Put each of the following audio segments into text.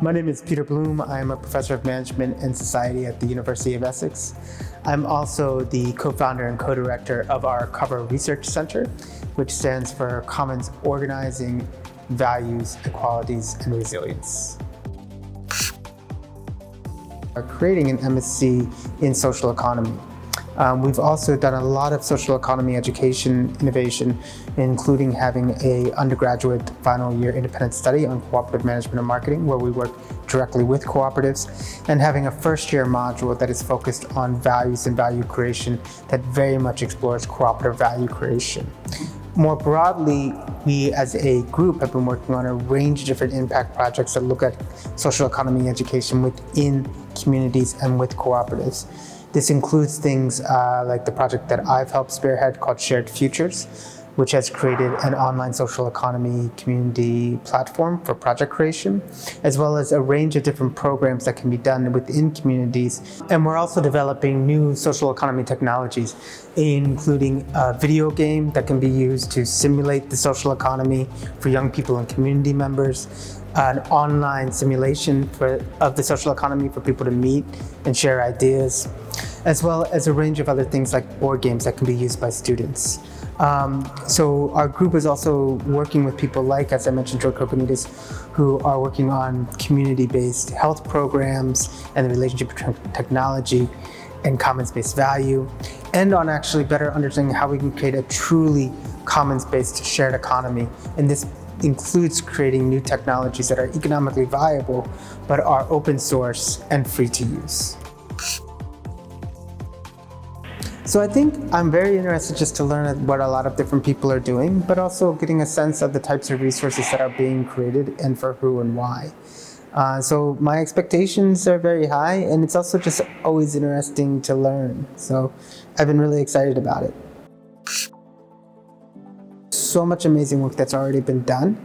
My name is Peter Bloom. I'm a professor of management and society at the University of Essex. I'm also the co-founder and co-director of our Cover Research Center, which stands for Commons Organizing, Values, Equalities, and Resilience. We're creating an MSc in social economy. We've also done a lot of social economy education innovation, including having an undergraduate final year independent study on cooperative management and marketing, where we work directly with cooperatives, and having a first year module that is focused on values and value creation that very much explores cooperative value creation. More broadly, we as a group have been working on a range of different impact projects that look at social economy education within communities and with cooperatives. This includes things like the project that I've helped spearhead called Shared Futures, which has created an online social economy community platform for project creation, as well as a range of different programs that can be done within communities. And we're also developing new social economy technologies, including a video game that can be used to simulate the social economy for young people and community members, an online simulation of the social economy for people to meet and share ideas, as well as a range of other things like board games that can be used by students. So our group is also working with people like, as I mentioned, George Kokonides, who are working on community-based health programs and the relationship between technology and commons-based value, and on actually better understanding how we can create a truly commons-based shared economy. And this includes creating new technologies that are economically viable, but are open source and free to use. So I think I'm very interested just to learn what a lot of different people are doing, but also getting a sense of the types of resources that are being created and for who and why. So my expectations are very high, and it's also just always interesting to learn. So I've been really excited about it. So much amazing work that's already been done,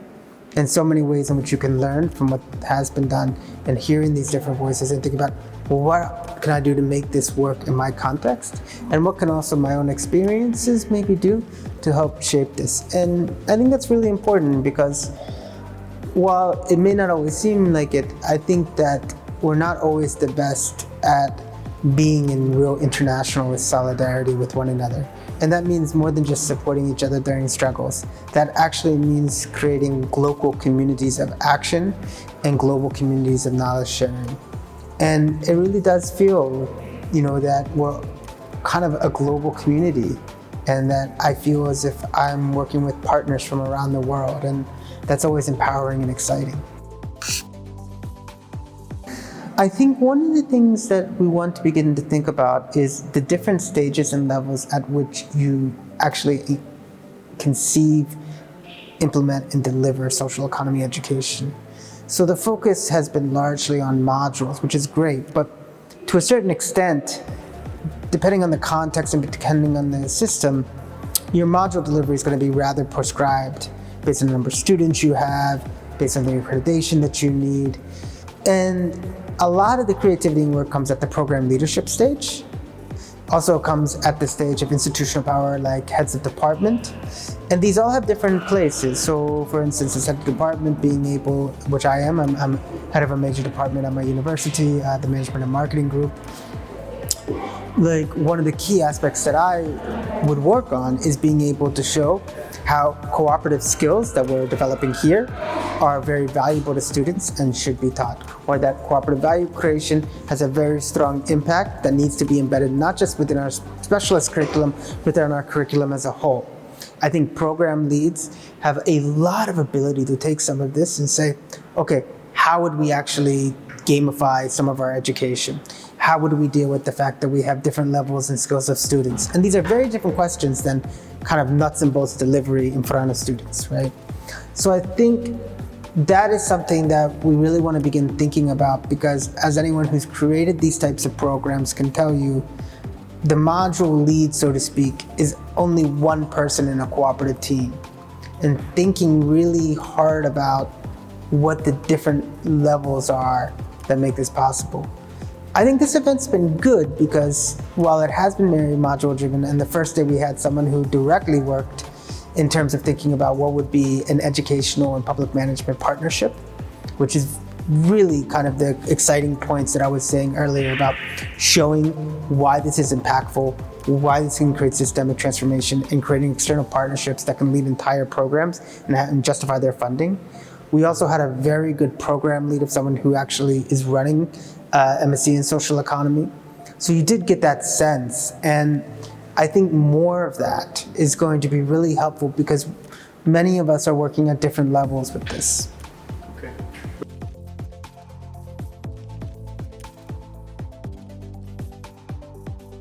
and so many ways in which you can learn from what has been done, and hearing these different voices and thinking about, well, what can I do to make this work in my context? And what can also my own experiences maybe do to help shape this? And I think that's really important, because while it may not always seem like it, I think that we're not always the best at being in real international solidarity with one another. And that means more than just supporting each other during struggles. That actually means creating local communities of action and global communities of knowledge sharing. And it really does feel, that we're kind of a global community, and that I feel as if I'm working with partners from around the world, and that's always empowering and exciting. I think one of the things that we want to begin to think about is the different stages and levels at which you actually conceive, implement, and deliver social economy education. So the focus has been largely on modules, which is great, but to a certain extent, depending on the context and depending on the system, your module delivery is going to be rather prescribed based on the number of students you have, based on the accreditation that you need. And a lot of the creativity and work comes at the program leadership stage. Also comes at the stage of institutional power, like heads of department. And these all have different places. So for instance, as head of department, being able, which I'm head of a major department at my university, the management and marketing group. Like, one of the key aspects that I would work on is being able to show how cooperative skills that we're developing here are very valuable to students and should be taught, or that cooperative value creation has a very strong impact that needs to be embedded not just within our specialist curriculum, but within our curriculum as a whole. I think program leads have a lot of ability to take some of this and say, okay, how would we actually gamify some of our education? How would we deal with the fact that we have different levels and skills of students? And these are very different questions than kind of nuts and bolts delivery in front of students, right? So I think that is something that we really want to begin thinking about, because as anyone who's created these types of programs can tell you, the module lead, so to speak, is only one person in a cooperative team. And thinking really hard about what the different levels are that make this possible. I think this event's been good because while it has been very module driven, and the first day we had someone who directly worked in terms of thinking about what would be an educational and public management partnership, which is really kind of the exciting points that I was saying earlier about showing why this is impactful, why this can create systemic transformation, and creating external partnerships that can lead entire programs and justify their funding. We also had a very good program lead of someone who actually is running MSc in social economy. So you did get that sense, and I think more of that is going to be really helpful because many of us are working at different levels with this.